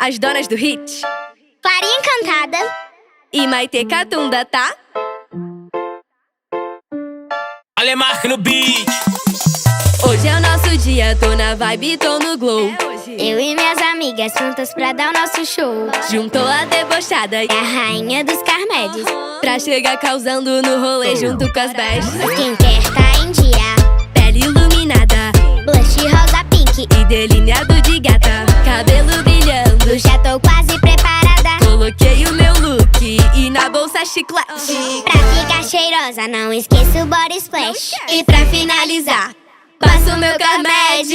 as donas do hit, Clarinha Encantada e Maite Catunda, tá? Alemarque no beat. Hoje é o nosso dia, tô na vibe, tô no glow. Eu e minhas amigas juntas pra dar o nosso show. Juntou a debochada É a rainha dos Carmédios. pra chegar causando no rolê junto com as bestas. Skincare tá em dia, Pele iluminada blush rosa pink. e delineado de gata, cabelo brilhando. Já tô quase preparada Coloquei o meu look e na bolsa chiclete. pra ficar cheirosa, não esqueça o body splash. E pra finalizar, passo o meu Carmed.